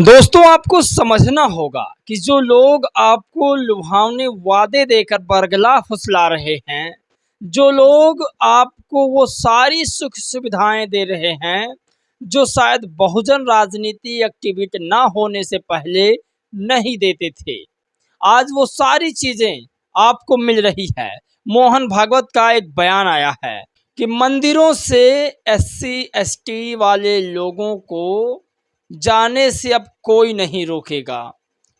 दोस्तों आपको समझना होगा कि जो लोग आपको लुभावने वादे देकर बरगला फुसला रहे हैं, जो लोग आपको वो सारी सुख सुविधाएं दे रहे हैं जो शायद बहुजन राजनीति एक्टिवेट ना होने से पहले नहीं देते थे, आज वो सारी चीजें आपको मिल रही है। मोहन भागवत का एक बयान आया है कि मंदिरों से एससी एसटी वाले लोगों को जाने से अब कोई नहीं रोकेगा।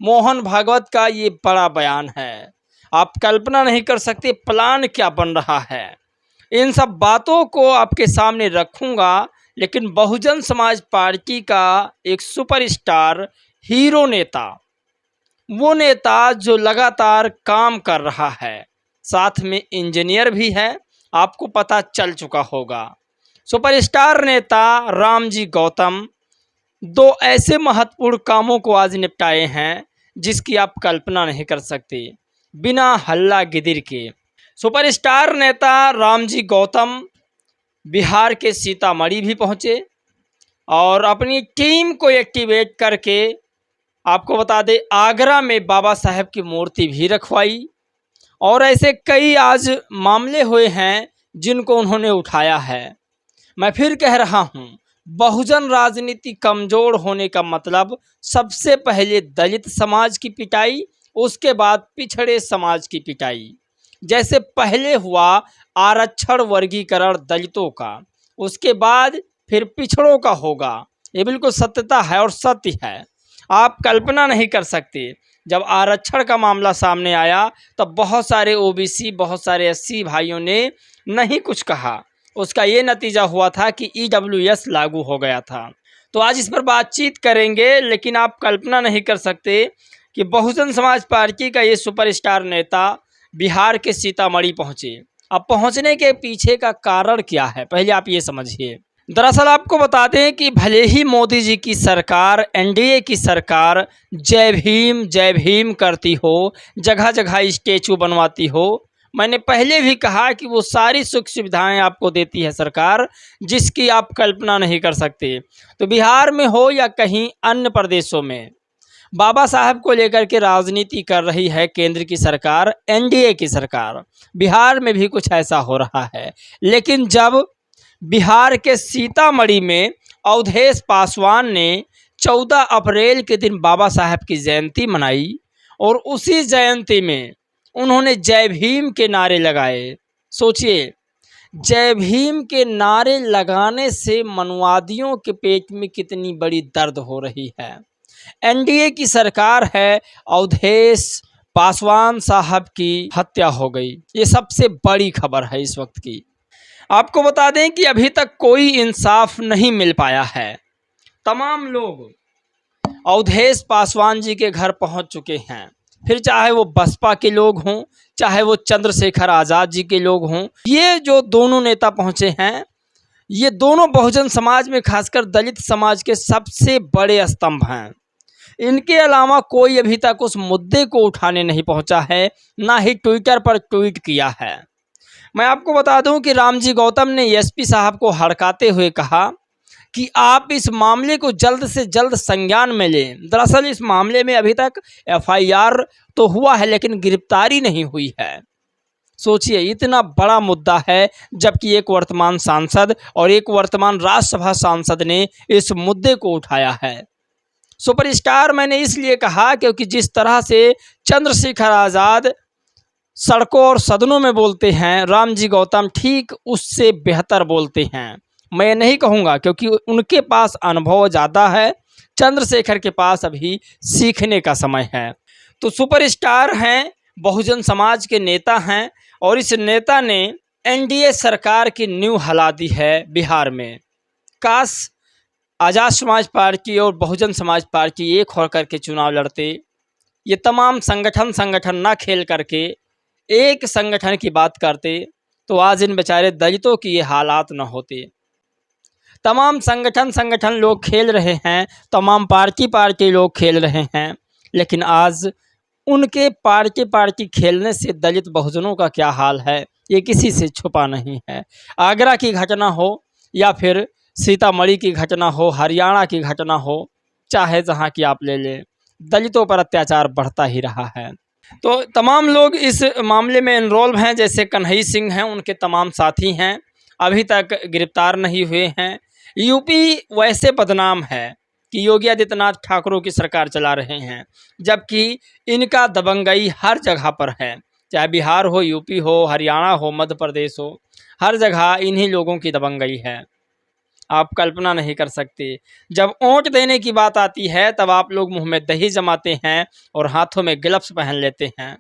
मोहन भागवत का ये बड़ा बयान है। आप कल्पना नहीं कर सकते प्लान क्या बन रहा है। इन सब बातों को आपके सामने रखूंगा, लेकिन बहुजन समाज पार्टी का एक सुपरस्टार हीरो नेता, वो नेता जो लगातार काम कर रहा है, साथ में इंजीनियर भी है, आपको पता चल चुका होगा। सुपरस्टार नेता रामजी गौतम दो ऐसे महत्वपूर्ण कामों को आज निपटाए हैं जिसकी आप कल्पना नहीं कर सकते, बिना हल्ला गिदिर के। सुपरस्टार नेता रामजी गौतम बिहार के सीतामढ़ी भी पहुंचे और अपनी टीम को एक्टिवेट करके, आपको बता दें, आगरा में बाबा साहेब की मूर्ति भी रखवाई। और ऐसे कई आज मामले हुए हैं जिनको उन्होंने उठाया है। मैं फिर कह रहा हूं, बहुजन राजनीति कमजोर होने का मतलब सबसे पहले दलित समाज की पिटाई, उसके बाद पिछड़े समाज की पिटाई। जैसे पहले हुआ आरक्षण वर्गीकरण दलितों का, उसके बाद फिर पिछड़ों का होगा। ये बिल्कुल सत्यता है और सत्य है। आप कल्पना नहीं कर सकते, जब आरक्षण का मामला सामने आया तब बहुत सारे ओबीसी, बहुत सारे एससी भाइयों ने नहीं कुछ कहा। उसका ये नतीजा हुआ था कि ईडब्ल्यूएस लागू हो गया था। तो आज इस पर बातचीत करेंगे, लेकिन आप कल्पना नहीं कर सकते कि बहुजन समाज पार्टी का ये सुपरस्टार नेता बिहार के सीतामढ़ी पहुंचे। अब पहुंचने के पीछे का कारण क्या है, पहले आप ये समझिए। दरअसल आपको बता दें कि भले ही मोदी जी की सरकार, एनडीए की सरकार जय भीम करती हो, जगह जगह स्टेचू बनवाती हो, मैंने पहले भी कहा कि वो सारी सुख सुविधाएं आपको देती है सरकार जिसकी आप कल्पना नहीं कर सकते। तो बिहार में हो या कहीं अन्य प्रदेशों में, बाबा साहब को लेकर के राजनीति कर रही है केंद्र की सरकार, एनडीए की सरकार। बिहार में भी कुछ ऐसा हो रहा है। लेकिन जब बिहार के सीतामढ़ी में अवधेश पासवान ने 14 अप्रैल के दिन बाबा साहब की जयंती मनाई और उसी जयंती में उन्होंने जय भीम के नारे लगाए। सोचिए, जय भीम के नारे लगाने से मनुवादियों के पेट में कितनी बड़ी दर्द हो रही है। एनडीए की सरकार है, अवधेश पासवान साहब की हत्या हो गई। ये सबसे बड़ी खबर है इस वक्त की। आपको बता दें कि अभी तक कोई इंसाफ नहीं मिल पाया है। तमाम लोग अवधेश पासवान जी के घर पहुंच चुके हैं, फिर चाहे वो बसपा के लोग हों, चाहे वो चंद्रशेखर आज़ाद जी के लोग हों। ये जो दोनों नेता पहुंचे हैं, ये दोनों बहुजन समाज में, खासकर दलित समाज के सबसे बड़े स्तंभ हैं। इनके अलावा कोई अभी तक उस मुद्दे को उठाने नहीं पहुंचा है, ना ही ट्विटर पर ट्वीट किया है। मैं आपको बता दूं कि रामजी गौतम ने एसपी साहब को हड़काते हुए कहा कि आप इस मामले को जल्द से जल्द संज्ञान में लें। दरअसल इस मामले में अभी तक एफआईआर तो हुआ है, लेकिन गिरफ्तारी नहीं हुई है। सोचिए, इतना बड़ा मुद्दा है, जबकि एक वर्तमान सांसद और एक वर्तमान राज्यसभा सांसद ने इस मुद्दे को उठाया है। सुपरस्टार मैंने इसलिए कहा क्योंकि जिस तरह से चंद्रशेखर आज़ाद सड़कों और सदनों में बोलते हैं, रामजी गौतम ठीक उससे बेहतर बोलते हैं। मैं नहीं कहूँगा, क्योंकि उनके पास अनुभव ज़्यादा है, चंद्रशेखर के पास अभी सीखने का समय है। तो सुपरस्टार हैं, बहुजन समाज के नेता हैं, और इस नेता ने एनडीए सरकार की नींव हिला दी है बिहार में। काश आज़ाद समाज पार्टी और बहुजन समाज पार्टी एक होकर के चुनाव लड़ते, ये तमाम संगठन ना खेल करके एक संगठन की बात करते, तो आज इन बेचारे दलितों की ये हालात न होते। तमाम संगठन लोग खेल रहे हैं, तमाम पार्टी लोग खेल रहे हैं, लेकिन आज उनके पार्टी खेलने से दलित बहुजनों का क्या हाल है, ये किसी से छुपा नहीं है। आगरा की घटना हो या फिर सीतामढ़ी की घटना हो, हरियाणा की घटना हो, चाहे जहाँ की आप ले लें, दलितों पर अत्याचार बढ़ता ही रहा है। तो तमाम लोग इस मामले में इन्वॉल्व हैं, जैसे कन्हई सिंह हैं, उनके तमाम साथी हैं, अभी तक गिरफ्तार नहीं हुए हैं। यूपी वैसे बदनाम है कि योगी आदित्यनाथ ठाकुरों की सरकार चला रहे हैं, जबकि इनका दबंगई हर जगह पर है, चाहे बिहार हो, यूपी हो, हरियाणा हो, मध्य प्रदेश हो, हर जगह इन्हीं लोगों की दबंगई है। आप कल्पना नहीं कर सकते। जब वोट देने की बात आती है तब आप लोग मुंह में दही जमाते हैं और हाथों में ग्लव्स पहन लेते हैं।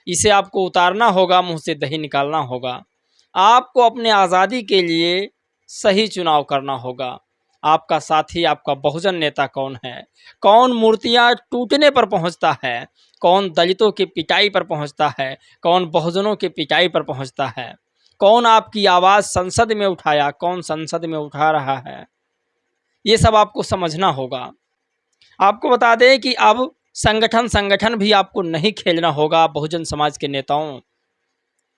इसे आपको उतारना होगा, मुंह से दही निकालना होगा। आपको अपने आज़ादी के लिए सही चुनाव करना होगा। आपका साथी, आपका बहुजन नेता कौन है? कौन मूर्तियां टूटने पर पहुंचता है? कौन दलितों की पिटाई पर पहुंचता है? कौन बहुजनों की पिटाई पर पहुंचता है? कौन आपकी आवाज़ संसद में उठाया, कौन संसद में उठा रहा है? ये सब आपको समझना होगा। आपको बता दें कि अब संगठन भी आपको नहीं खेलना होगा बहुजन समाज के नेताओं,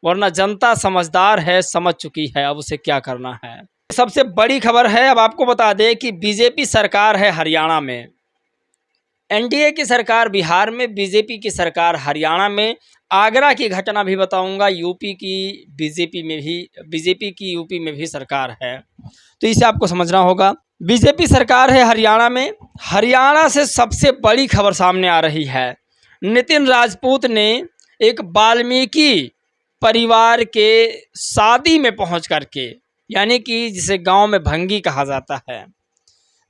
वरना जनता समझदार है, समझ चुकी है अब उसे क्या करना है। सबसे बड़ी खबर है, अब आपको बता दें कि बीजेपी सरकार है हरियाणा में, एनडीए की सरकार बिहार में, बीजेपी की सरकार हरियाणा में। आगरा की घटना भी बताऊंगा, यूपी की बीजेपी की यूपी में भी सरकार है, तो इसे आपको समझना होगा। बीजेपी सरकार है हरियाणा में। हरियाणा से सबसे बड़ी खबर सामने आ रही है। नितिन राजपूत ने एक वाल्मीकि परिवार के शादी में पहुंच करके, यानी कि जिसे गांव में भंगी कहा जाता है,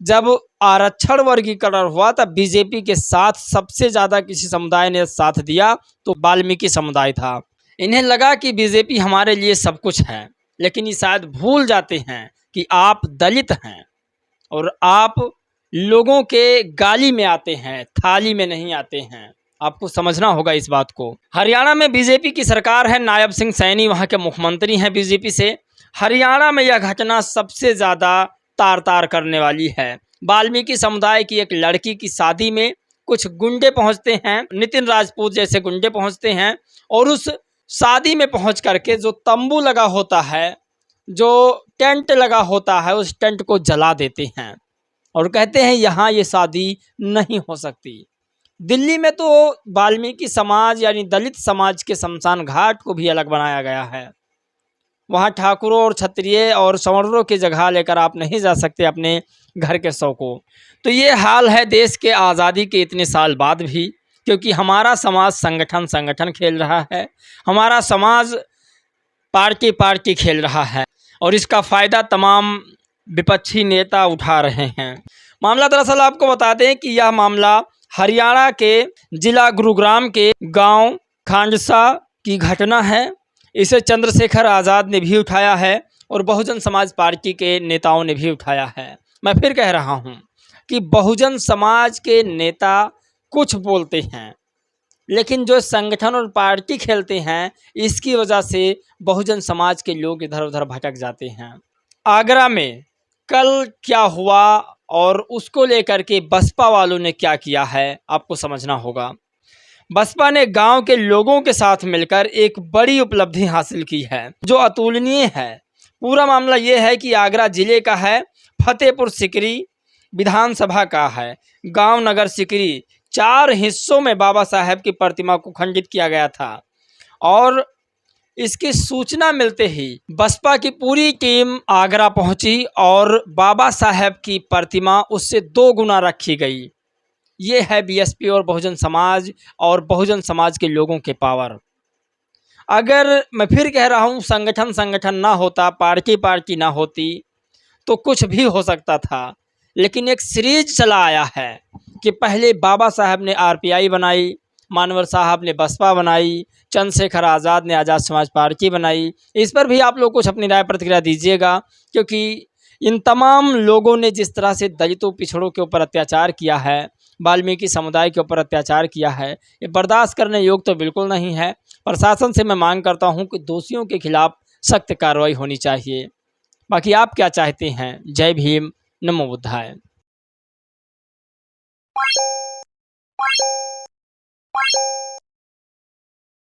जब आरक्षण वर्गीकरण हुआ तब बीजेपी के साथ सबसे ज़्यादा किसी समुदाय ने साथ दिया तो वाल्मीकि समुदाय था। इन्हें लगा कि बीजेपी हमारे लिए सब कुछ है, लेकिन ये शायद भूल जाते हैं कि आप दलित हैं और आप लोगों के गाली में आते हैं, थाली में नहीं आते हैं। आपको समझना होगा इस बात को। हरियाणा में बीजेपी की सरकार है, नायब सिंह सैनी वहाँ के मुख्यमंत्री हैं बीजेपी से। हरियाणा में यह घटना सबसे ज़्यादा तार तार करने वाली है। वाल्मीकि समुदाय की एक लड़की की शादी में कुछ गुंडे पहुंचते हैं, नितिन राजपूत जैसे गुंडे पहुंचते हैं, और उस शादी में पहुंच करके जो तंबू लगा होता है, जो टेंट लगा होता है, उस टेंट को जला देते हैं और कहते हैं यहाँ ये शादी नहीं हो सकती। दिल्ली में तो वाल्मीकि समाज यानी दलित समाज के शमशान घाट को भी अलग बनाया गया है। वहाँ ठाकुरों और क्षत्रिय और सवर्णों की जगह लेकर आप नहीं जा सकते अपने घर के शव को। तो ये हाल है देश के आज़ादी के इतने साल बाद भी, क्योंकि हमारा समाज संगठन खेल रहा है, हमारा समाज पार्टी खेल रहा है और इसका फ़ायदा तमाम विपक्षी नेता उठा रहे हैं। मामला दरअसल आपको बता दें कि यह मामला हरियाणा के जिला गुरुग्राम के गांव खांडसा की घटना है। इसे चंद्रशेखर आज़ाद ने भी उठाया है और बहुजन समाज पार्टी के नेताओं ने भी उठाया है। मैं फिर कह रहा हूं कि बहुजन समाज के नेता कुछ बोलते हैं, लेकिन जो संगठन और पार्टी खेलते हैं, इसकी वजह से बहुजन समाज के लोग इधर उधर भटक जाते हैं। आगरा में कल क्या हुआ और उसको लेकर के बसपा वालों ने क्या किया है, आपको समझना होगा। बसपा ने गांव के लोगों के साथ मिलकर एक बड़ी उपलब्धि हासिल की है जो अतुलनीय है। पूरा मामला ये है कि आगरा जिले का है, फतेहपुर सिकरी विधानसभा का है। गांव नगर सिकरी 4 हिस्सों में बाबा साहेब की प्रतिमा को खंडित किया गया था और इसकी सूचना मिलते ही बसपा की पूरी टीम आगरा पहुंची और बाबा साहेब की प्रतिमा उससे 2 गुना रखी गई। ये है बीएसपी और बहुजन समाज के लोगों के पावर। अगर मैं फिर कह रहा हूँ संगठन ना होता, पार्टी ना होती तो कुछ भी हो सकता था, लेकिन एक सीरीज चला आया है कि पहले बाबा साहब ने आरपीआई बनाई, मानवर साहब ने बसपा बनाई, चंद्रशेखर आज़ाद ने आज़ाद समाज पार्टी बनाई। इस पर भी आप लोग कुछ अपनी राय प्रतिक्रिया दीजिएगा, क्योंकि इन तमाम लोगों ने जिस तरह से दलितों पिछड़ों के ऊपर अत्याचार किया है, वाल्मीकि समुदाय के ऊपर अत्याचार किया है, ये बर्दाश्त करने योग्य तो बिल्कुल नहीं है। प्रशासन से मैं मांग करता हूं कि दोषियों के खिलाफ सख्त कार्रवाई होनी चाहिए। बाकी आप क्या चाहते हैं? जय भीम, नमो बुद्धाय।